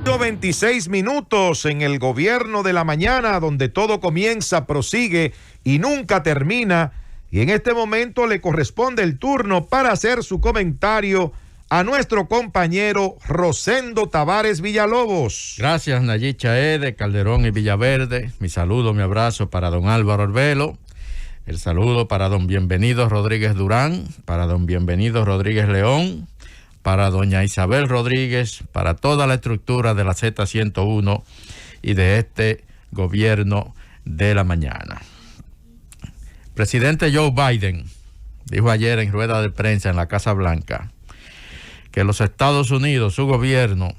26 minutos en el gobierno de la mañana, donde todo comienza, prosigue y nunca termina. Y en este momento le corresponde el turno para hacer su comentario a nuestro compañero Rosendo Tavares Villalobos. Gracias, Nayib Chaé de Calderón y Villaverde. Mi saludo, mi abrazo para don Álvaro Arbelo. El saludo para don Bienvenido Rodríguez Durán, para don Bienvenido Rodríguez León, para doña Isabel Rodríguez, para toda la estructura de la Z101 y de este gobierno de la mañana. Presidente Joe Biden dijo ayer en rueda de prensa en la Casa Blanca que los Estados Unidos, su gobierno,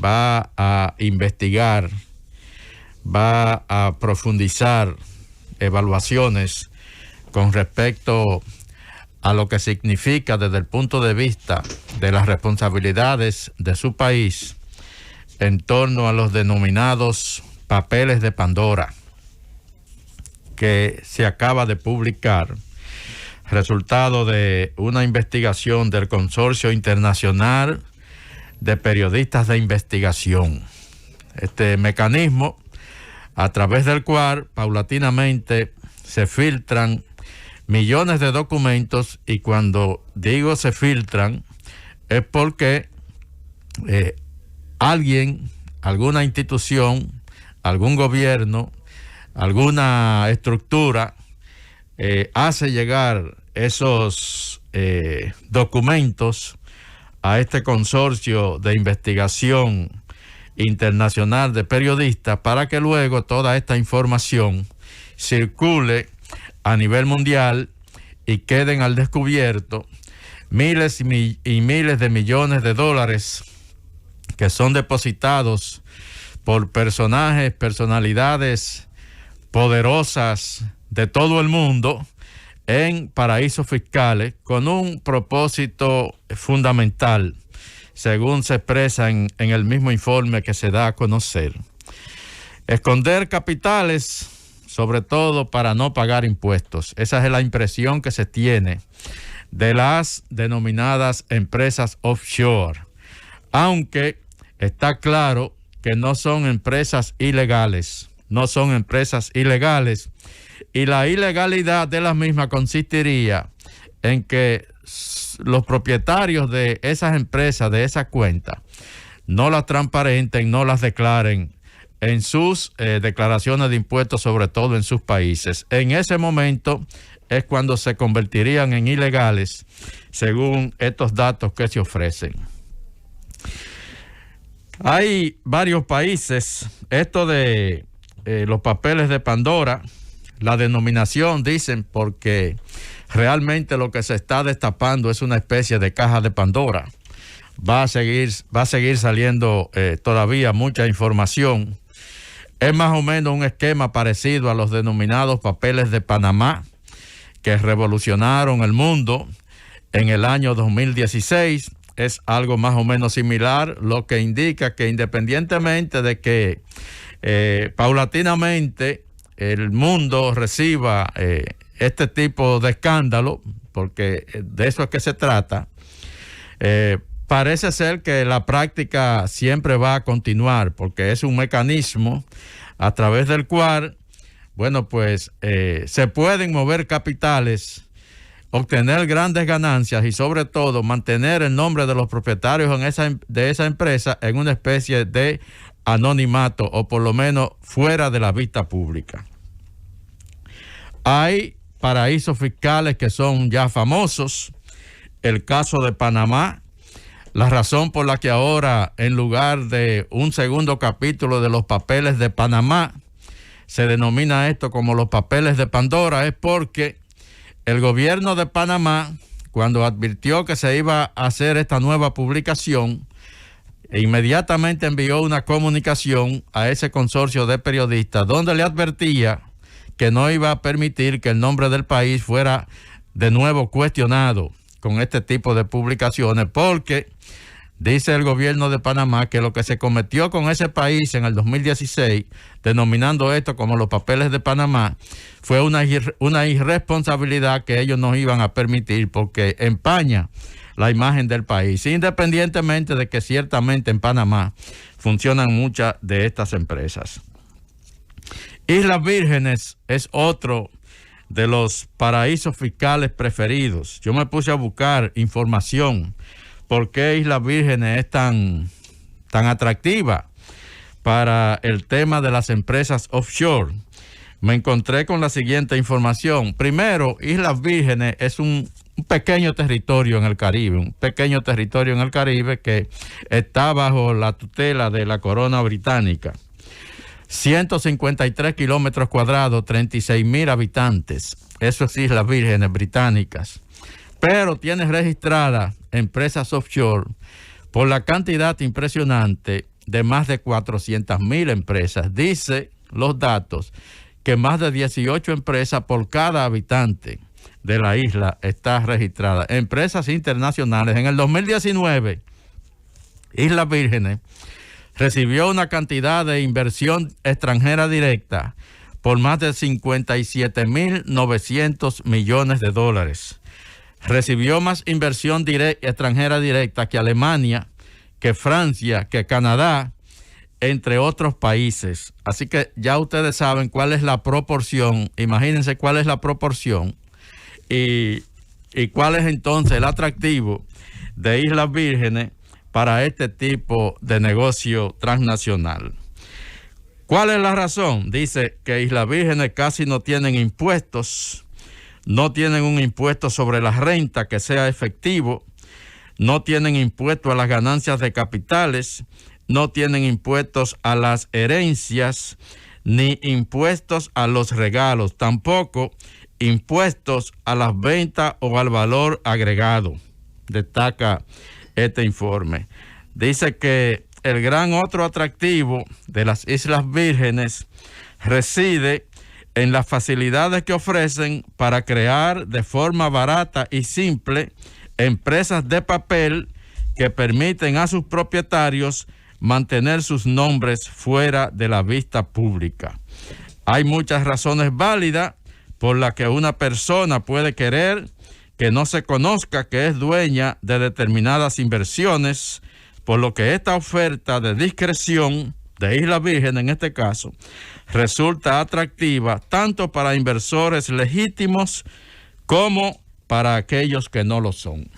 va a investigar, va a profundizar evaluaciones con respecto a lo que significa desde el punto de vista de las responsabilidades de su país en torno a los denominados papeles de Pandora que se acaba de publicar, resultado de una investigación del Consorcio Internacional de Periodistas de Investigación. Este mecanismo a través del cual paulatinamente se filtran millones de documentos, y cuando digo se filtran es porque alguien, alguna institución, algún gobierno, alguna estructura hace llegar esos documentos a este consorcio de investigación internacional de periodistas para que luego toda esta información circule a nivel mundial y queden al descubierto miles y miles de millones de dólares que son depositados por personalidades poderosas de todo el mundo en paraísos fiscales con un propósito fundamental, según se expresa en el mismo informe que se da a conocer: esconder capitales, sobre todo para no pagar impuestos. Esa es la impresión que se tiene de las denominadas empresas offshore, aunque está claro que no son empresas ilegales, y la ilegalidad de las mismas consistiría en que los propietarios de esas empresas, de esas cuentas, no las transparenten, no las declaren en sus declaraciones de impuestos, sobre todo en sus países. En ese momento es cuando se convertirían en ilegales, según estos datos que se ofrecen. Hay varios países, esto de los papeles de Pandora, la denominación, dicen, porque realmente lo que se está destapando es una especie de caja de Pandora. Va a seguir saliendo todavía mucha información. Es más o menos un esquema parecido a los denominados papeles de Panamá, que revolucionaron el mundo en el año 2016. Es algo más o menos similar, lo que indica que independientemente de que paulatinamente el mundo reciba este tipo de escándalo, porque de eso es que se trata, parece ser que la práctica siempre va a continuar, porque es un mecanismo a través del cual, bueno, pues se pueden mover capitales, obtener grandes ganancias y sobre todo mantener el nombre de los propietarios de esa empresa en una especie de anonimato, o por lo menos fuera de la vista pública. Hay paraísos fiscales que son ya famosos. El caso de Panamá, la razón por la que ahora, en lugar de un segundo capítulo de los papeles de Panamá, se denomina esto como los papeles de Pandora, es porque el gobierno de Panamá, cuando advirtió que se iba a hacer esta nueva publicación, inmediatamente envió una comunicación a ese consorcio de periodistas donde le advertía que no iba a permitir que el nombre del país fuera de nuevo cuestionado con este tipo de publicaciones, porque dice el gobierno de Panamá que lo que se cometió con ese país en el 2016, denominando esto como los papeles de Panamá, fue una irresponsabilidad que ellos no iban a permitir, porque empaña la imagen del país, independientemente de que ciertamente en Panamá funcionan muchas de estas empresas. Islas Vírgenes es otro de los paraísos fiscales preferidos. Yo me puse a buscar información por qué Islas Vírgenes es tan atractiva para el tema de las empresas offshore. Me encontré con la siguiente información. Primero, Islas Vírgenes es un pequeño territorio en el Caribe, que está bajo la tutela de la corona británica. 153 kilómetros cuadrados, 36,000 habitantes. Eso es Islas Vírgenes británicas. Pero tiene registradas empresas offshore por la cantidad impresionante de más de 400,000 empresas. Dice los datos que más de 18 empresas por cada habitante de la isla está registrada. Empresas internacionales. En el 2019, Islas Vírgenes recibió una cantidad de inversión extranjera directa por más de 57,900 millones de dólares. Recibió más inversión extranjera directa que Alemania, que Francia, que Canadá, entre otros países. Así que ya ustedes saben cuál es la proporción. Imagínense cuál es la proporción y cuál es entonces el atractivo de Islas Vírgenes para este tipo de negocio transnacional. ¿Cuál es la razón? Dice que Islas Vírgenes casi no tienen impuestos, no tienen un impuesto sobre la renta que sea efectivo, no tienen impuesto a las ganancias de capitales, no tienen impuestos a las herencias, ni impuestos a los regalos, tampoco impuestos a las ventas o al valor agregado, destaca este informe. Dice que el gran otro atractivo de las Islas Vírgenes reside en las facilidades que ofrecen para crear de forma barata y simple empresas de papel que permiten a sus propietarios mantener sus nombres fuera de la vista pública. Hay muchas razones válidas por las que una persona puede querer que no se conozca que es dueña de determinadas inversiones, por lo que esta oferta de discreción de Islas Vírgenes, en este caso, resulta atractiva tanto para inversores legítimos como para aquellos que no lo son.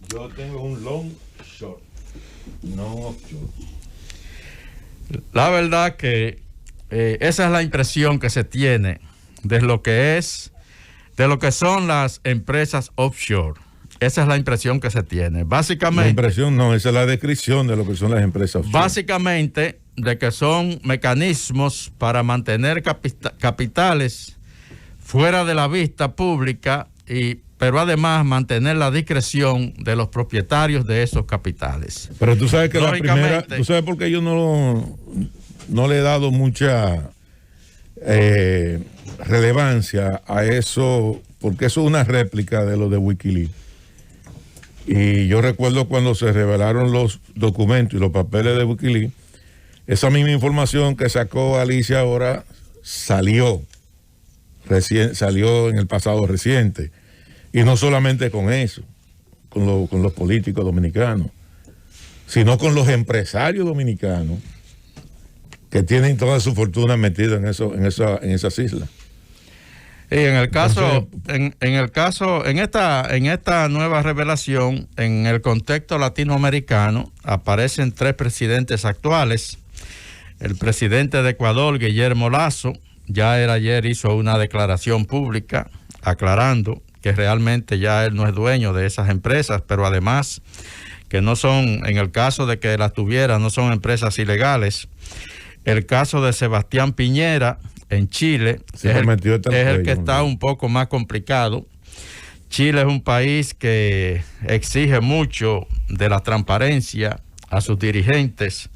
Yo tengo un long short, no offshore. La verdad que esa es la impresión que se tiene de lo que son las empresas offshore. Esa es la impresión que se tiene. Básicamente. La impresión no, esa es la descripción de lo que son las empresas offshore. Básicamente, de que son mecanismos para mantener capitales fuera de la vista pública, pero además mantener la discreción de los propietarios de esos capitales. Pero tú sabes que la primera, tú sabes por qué yo no le he dado mucha relevancia a eso, porque eso es una réplica de lo de Wikileaks. Y yo recuerdo cuando se revelaron los documentos y los papeles de Wikileaks, esa misma información que sacó Alicia ahora salió en el pasado reciente. Y no solamente con eso, con los políticos dominicanos, sino con los empresarios dominicanos que tienen toda su fortuna metida en esas islas. Y en el caso, en esta nueva revelación, en el contexto latinoamericano, aparecen 3 presidentes actuales. El presidente de Ecuador, Guillermo Lasso, ayer hizo una declaración pública aclarando que realmente ya él no es dueño de esas empresas, pero además que no son, en el caso de que las tuviera, no son empresas ilegales. El caso de Sebastián Piñera en Chile es el que está un poco más complicado. Chile es un país que exige mucho de la transparencia a sus dirigentes.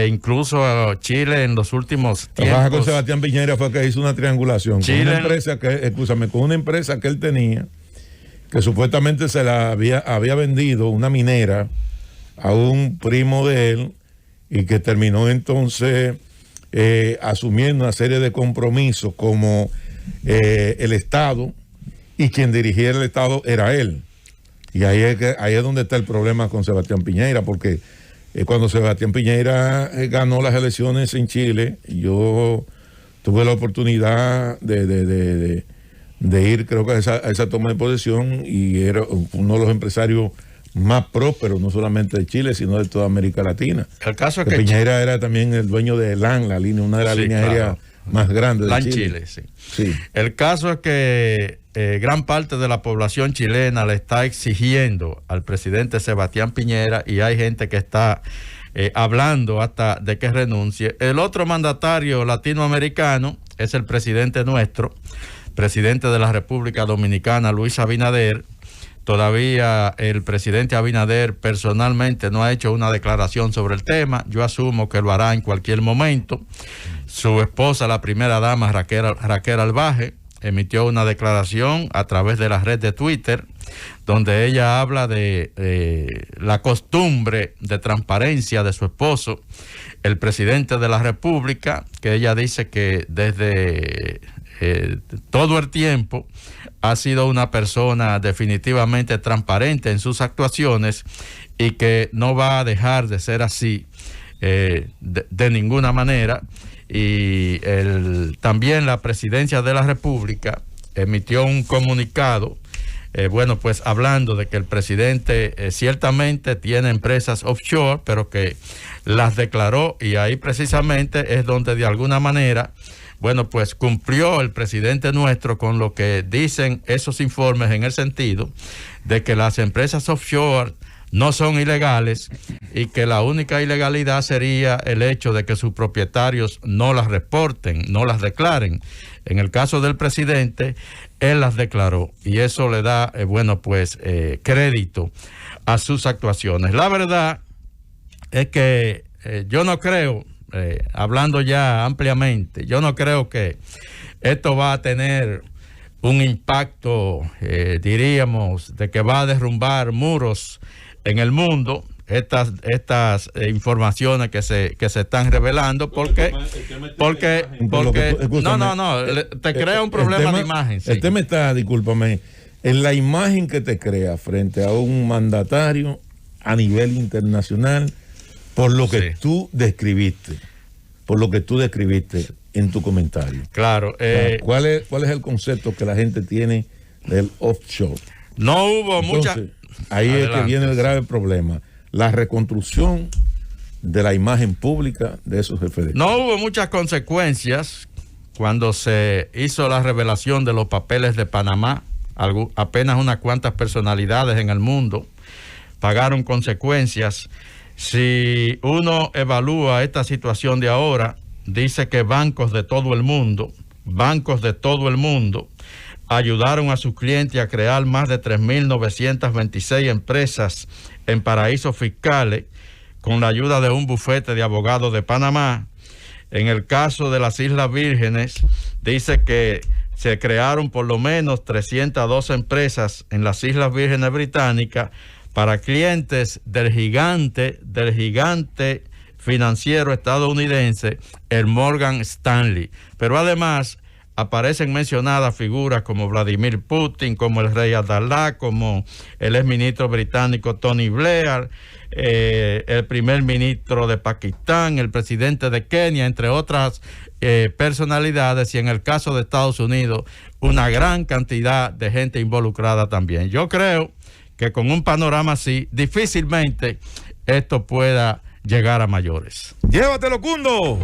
Incluso Chile en los últimos tiempos. La baja con Sebastián Piñera fue que hizo una triangulación con una empresa que él tenía, que supuestamente se la había vendido una minera a un primo de él, y que terminó entonces asumiendo una serie de compromisos como el Estado, y quien dirigía el Estado era él. Y ahí es donde está el problema con Sebastián Piñera, porque cuando Sebastián Piñera ganó las elecciones en Chile, yo tuve la oportunidad de ir, creo que a esa toma de posesión, y era uno de los empresarios más prósperos, no solamente de Chile, sino de toda América Latina. El caso es que Piñera era también el dueño de LAN, la línea, una de las líneas aéreas más grandes de Chile. Sí. El caso es que gran parte de la población chilena le está exigiendo al presidente Sebastián Piñera, y hay gente que está hablando hasta de que renuncie. El otro mandatario latinoamericano es el presidente nuestro, presidente de la República Dominicana, Luis Abinader. Todavía el presidente Abinader personalmente no ha hecho una declaración sobre el tema. Yo asumo que lo hará en cualquier momento. Su esposa, la primera dama Raquel Albaje, emitió una declaración a través de la red de Twitter, donde ella habla de la costumbre de transparencia de su esposo, el presidente de la República, que ella dice que desde todo el tiempo ha sido una persona definitivamente transparente en sus actuaciones, y que no va a dejar de ser así de ninguna manera. Y también la presidencia de la República emitió un comunicado, pues hablando de que el presidente ciertamente tiene empresas offshore, pero que las declaró, y ahí precisamente es donde de alguna manera, pues cumplió el presidente nuestro con lo que dicen esos informes, en el sentido de que las empresas offshore no son ilegales, y que la única ilegalidad sería el hecho de que sus propietarios no las reporten, no las declaren. En el caso del presidente, él las declaró, y eso le da, crédito a sus actuaciones. La verdad es que yo no creo, hablando ya ampliamente, yo no creo que esto va a tener un impacto, diríamos, de que va a derrumbar muros en el mundo. Estas informaciones que se están revelando, porque te crea un problema de imagen. Sí. El tema está, discúlpame, en la imagen que te crea frente a un mandatario a nivel internacional, por lo que tú describiste en tu comentario. Claro. ¿Cuál es el concepto que la gente tiene del offshore? No hubo mucha. Ahí adelante, es que viene el grave problema. La reconstrucción de la imagen pública de esos jefes de Estado. No hubo muchas consecuencias cuando se hizo la revelación de los papeles de Panamá. Apenas unas cuantas personalidades en el mundo pagaron consecuencias. Si uno evalúa esta situación de ahora, dice que bancos de todo el mundo ayudaron a sus clientes a crear más de 3.926 empresas en paraísos fiscales con la ayuda de un bufete de abogados de Panamá. En el caso de las Islas Vírgenes, dice que se crearon por lo menos 302 empresas en las Islas Vírgenes Británicas para clientes del gigante financiero estadounidense, el Morgan Stanley. Pero además aparecen mencionadas figuras como Vladimir Putin, como el rey Abdalá, como el exministro británico Tony Blair, el primer ministro de Pakistán, el presidente de Kenia, entre otras personalidades, y en el caso de Estados Unidos, una gran cantidad de gente involucrada también. Yo creo que con un panorama así, difícilmente esto pueda llegar a mayores. ¡Llévatelo, Cundo!